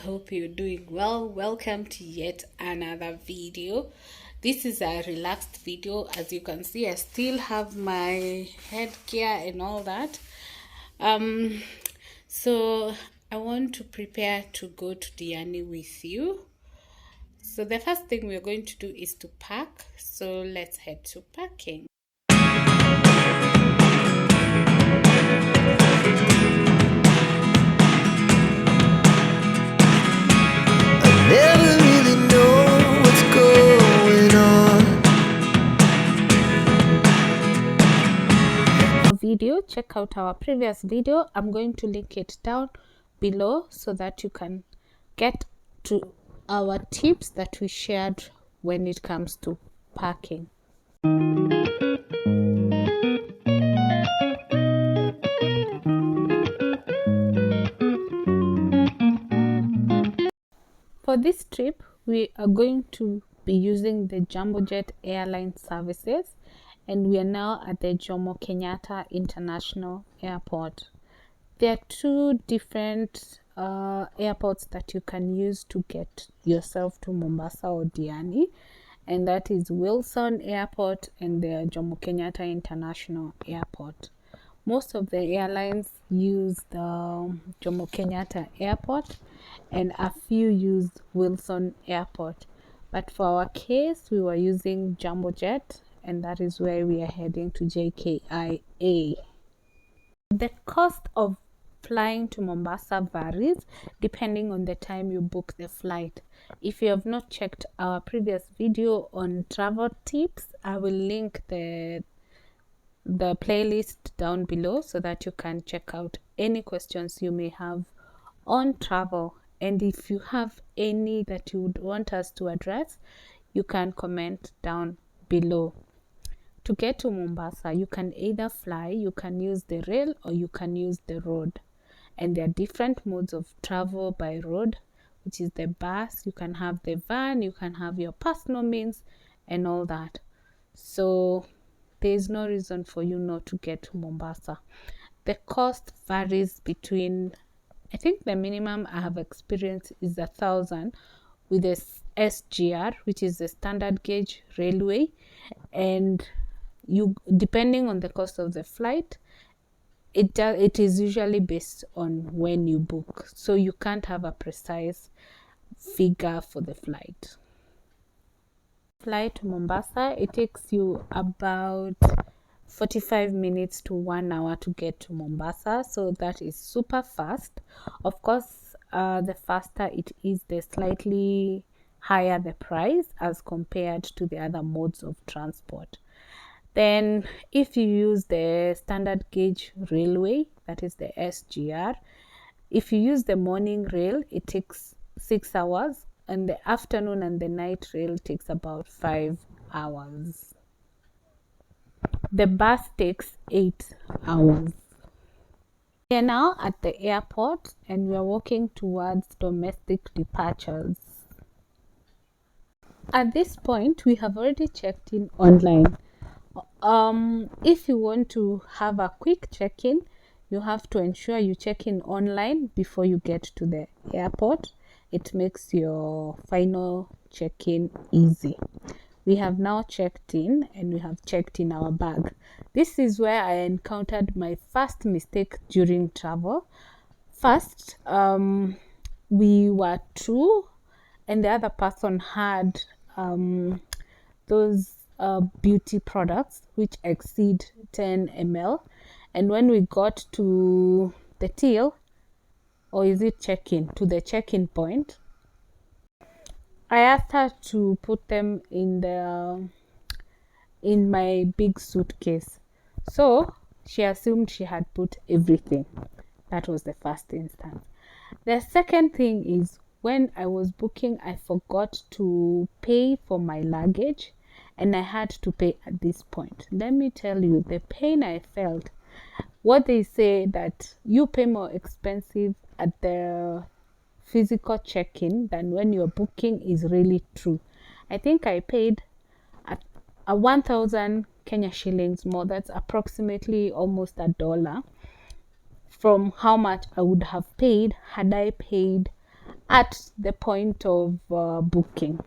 hope you're doing well. Welcome to yet another video. This is a relaxed video. As you can see, I still have my headgear and all that. So I want to prepare to go to Diani with you. So the first thing we're going to do is to pack. So let's head to packing. Never really know what's going on. Video, check out our previous video. I'm going to link it down below so that you can get to our tips that we shared when it comes to packing. For this trip, we are going to be using the Jambojet airline services, and we are now at the Jomo Kenyatta International Airport. There are two different airports that you can use to get yourself to Mombasa or Diani, and that is Wilson Airport and the Jomo Kenyatta International Airport. Most of the airlines use the Jomo Kenyatta Airport and a few use Wilson Airport. But for our case, we were using Jambojet, and that is where we are heading to JKIA. The cost of flying to Mombasa varies depending on the time you book the flight. If you have not checked our previous video on travel tips, I will link the playlist down below so that you can check out any questions you may have on travel. And if you have any that you would want us to address, you can comment down below. To get to Mombasa, you can either fly, you can use the rail, or you can use the road. And there are different modes of travel by road, which is the bus, you can have the van, you can have your personal means and all that. So there is no reason for you not to get to Mombasa. The cost varies between, I think the minimum I have experienced is 1,000 with the SGR, which is the standard gauge railway, and you, depending on the cost of the flight, it is usually based on when you book, so you can't have a precise figure for the flight. Flight to Mombasa, it takes you about 45 minutes to 1 hour to get to Mombasa, so that is super fast. Of course, the faster it is, the slightly higher the price as compared to the other modes of transport. Then if you use the standard gauge railway, that is the SGR, if you use the morning rail, it takes 6 hours, and the afternoon and the night rail takes about 5 hours. The bus takes 8 hours. We are now at the airport and we are walking towards domestic departures. At this point, we have already checked in online. If you want to have a quick check-in, you have to ensure you check in online before you get to the airport. It makes your final check-in easy. We have now checked in and we have checked in our bag. This is where I encountered my first mistake during travel. First, we were two and the other person had those beauty products which exceed 10 ml, and when we got to the till, or is it check-in, to the check-in point, I asked her to put them in my big suitcase, so she assumed she had put everything. That was the first instance. The second thing is, when I was booking, I forgot to pay for my luggage, and I had to pay at this point. Let me tell you, the pain I felt. What they say that you pay more expensive at the physical check-in than when you're booking is really true. I think I paid at 1,000 Kenya shillings more. That's approximately almost $1 from how much I would have paid had I paid at the point of booking.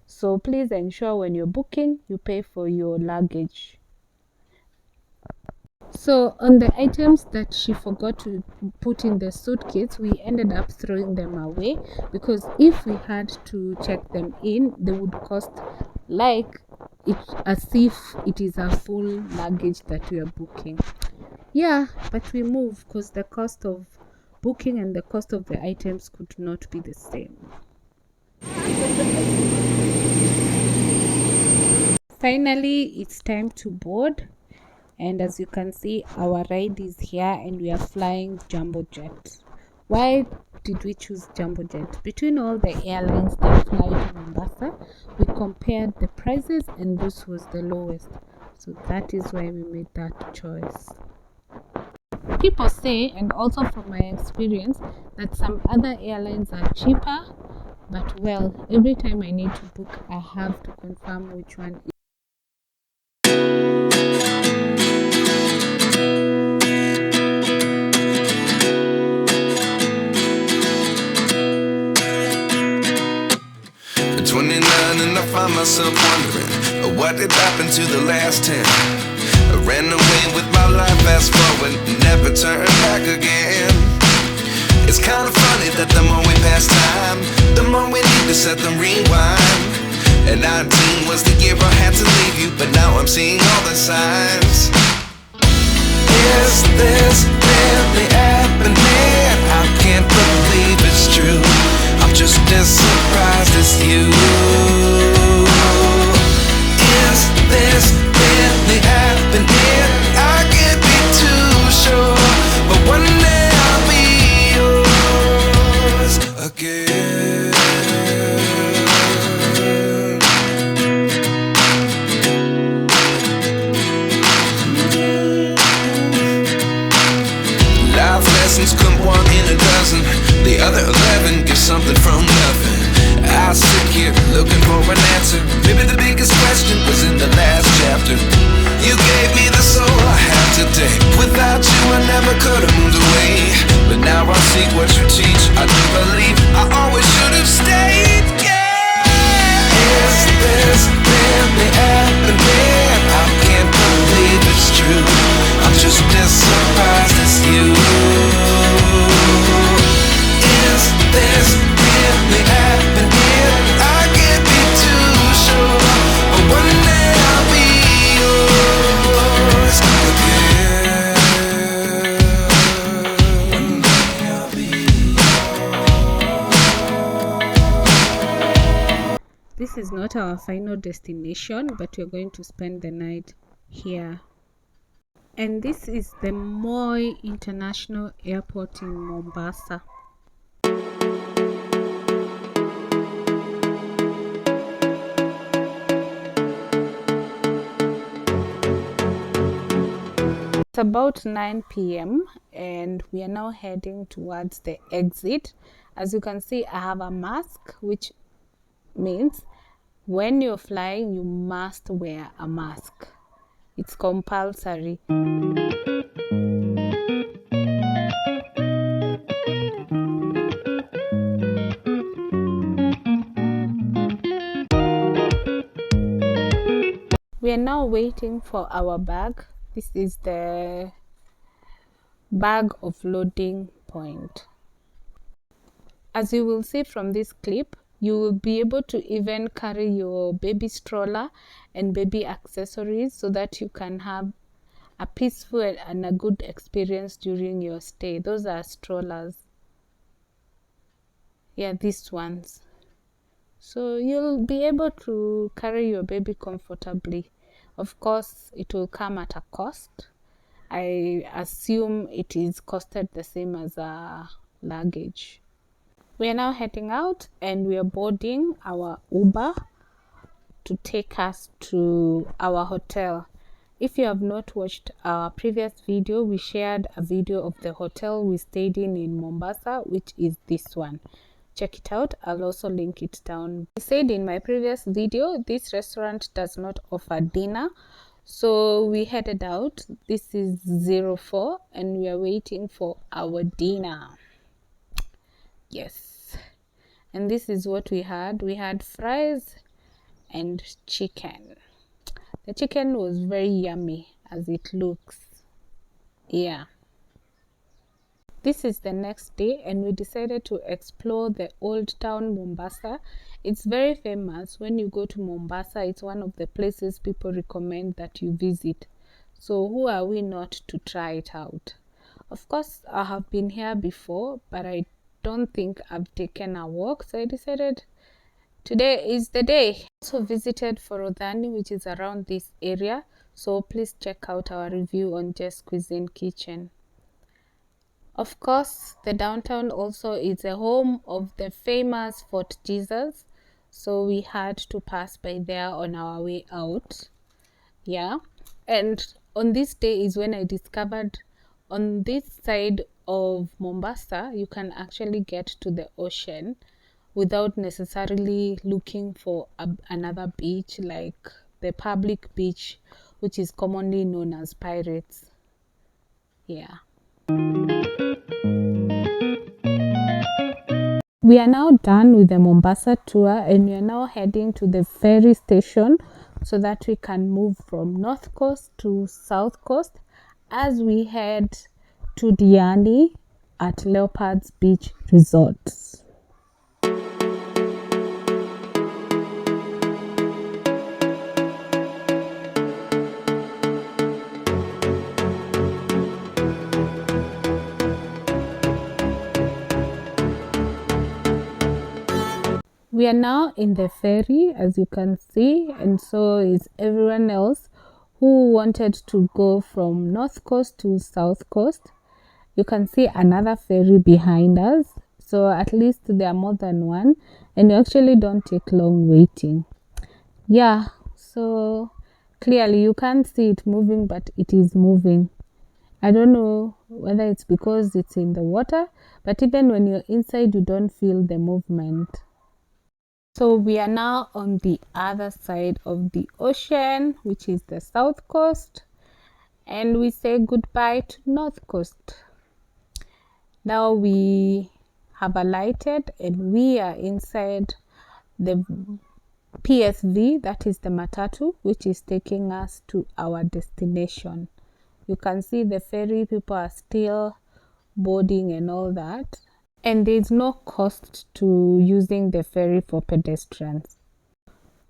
So please ensure when you're booking, you pay for your luggage. So on the items that she forgot to put in the suitcase, we ended up throwing them away, because if we had to check them in, they would cost like it as if it is a full luggage that we are booking. Yeah, but we move because the cost of booking and the cost of the items could not be the same. Finally, it's time to board, and as you can see, our ride is here and we are flying jumbo jet. Why did we choose jumbo jet? Between all the airlines that fly to Mombasa, we compared the prices and this was the lowest, so that is why we made that choice. People say, and also from my experience, that some other airlines are cheaper, but well, every time I need to book, I have to confirm which one is. At 29 and I find myself wondering what did happen to the last 10. I ran away with my life, fast forward, never turn back again. It's kind of funny that the more we pass time, the more we need to set the rewind. And 19 was the year I had to leave you, but now I'm seeing all the signs. Is this really happening? I can't believe it's true. I'm just as surprised as you. Is this really happening? I can't be too sure, but one day I'll be yours again. Life lessons come one in a dozen. The other 11 get something from nothing. I sit here looking for an answer. Maybe the biggest question was in the last chapter. You gave me the soul I have today. Without you I never could have moved away. But now I see what you teach. I do believe I always should have stayed. Yeah. Is this really happening? I can't believe it's true. I'm just as surprised as you. Is this really happening? I can't be too sure, but one day I'll be yours again. One day I'll be yours. This is not our final destination, but we're going to spend the night here. And this is the Moi International Airport in Mombasa. It's about 9 p.m. and we are now heading towards the exit. As you can see, I have a mask, which means when you're flying, you must wear a mask. It's compulsory. We are now waiting for our bag. This is the bag offloading point. As you will see from this clip, you will be able to even carry your baby stroller and baby accessories so that you can have a peaceful and a good experience during your stay. Those are strollers. Yeah, these ones. So you'll be able to carry your baby comfortably. Of course, it will come at a cost. I assume it is costed the same as a luggage. We are now heading out and we are boarding our Uber to take us to our hotel. If you have not watched our previous video, we shared a video of the hotel we stayed in Mombasa, which is this one. Check it out. I'll also link it down. I said in my previous video, this restaurant does not offer dinner. So we headed out. This is 04 and we are waiting for our dinner. Yes. And this is what we had. We had fries and chicken. The chicken was very yummy as it looks. Yeah. This is the next day and we decided to explore the old town Mombasa. It's very famous. When you go to Mombasa, it's one of the places people recommend that you visit. So who are we not to try it out? Of course, I have been here before, but I don't think I've taken a walk. So I decided today is the day. Also visited Forodhani, which is around this area. So please check out our review on Just Cuisine Kitchen. Of course, the downtown also is a home of the famous Fort Jesus. So we had to pass by there on our way out. Yeah. And on this day is when I discovered on this side of Mombasa, you can actually get to the ocean without necessarily looking for another beach like the public beach, which is commonly known as Pirates. Yeah. We are now done with the Mombasa tour and we are now heading to the ferry station so that we can move from North Coast to South Coast as we head to Diani at Leopards Beach Resorts. We are now in the ferry, as you can see, and so is everyone else who wanted to go from North Coast to South Coast. You can see another ferry behind us, so at least there are more than one, and you actually don't take long waiting. Yeah, so clearly you can't see it moving, but it is moving. I don't know whether it's because it's in the water, but even when you're inside, you don't feel the movement. So we are now on the other side of the ocean, which is the South Coast, and we say goodbye to North Coast. Now we have alighted and we are inside the PSV, that is the matatu, which is taking us to our destination. You can see the ferry, people are still boarding and all that. And there's no cost to using the ferry for pedestrians.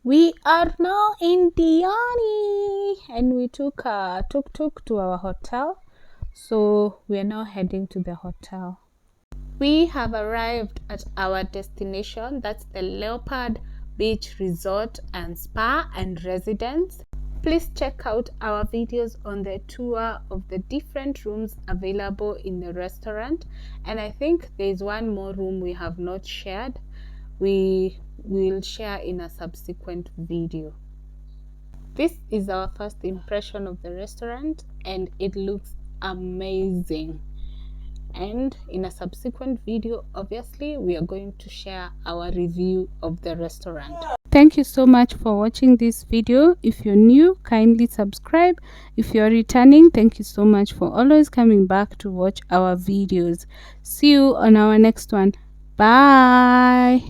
We are now in Diani and we took a tuk-tuk to our hotel. So we are now heading to the hotel. We have arrived at our destination. That's the Leopard Beach Resort and Spa and Residence. Please check out our videos on the tour of the different rooms available in the restaurant. And I think there's one more room we have not shared. We will share in a subsequent video. This is our first impression of the restaurant and it looks amazing. And in a subsequent video, obviously, we are going to share our review of the restaurant. Thank you so much for watching this video. If you're new, kindly subscribe. If you're returning, thank you so much for always coming back to watch our videos. See you on our next one. Bye.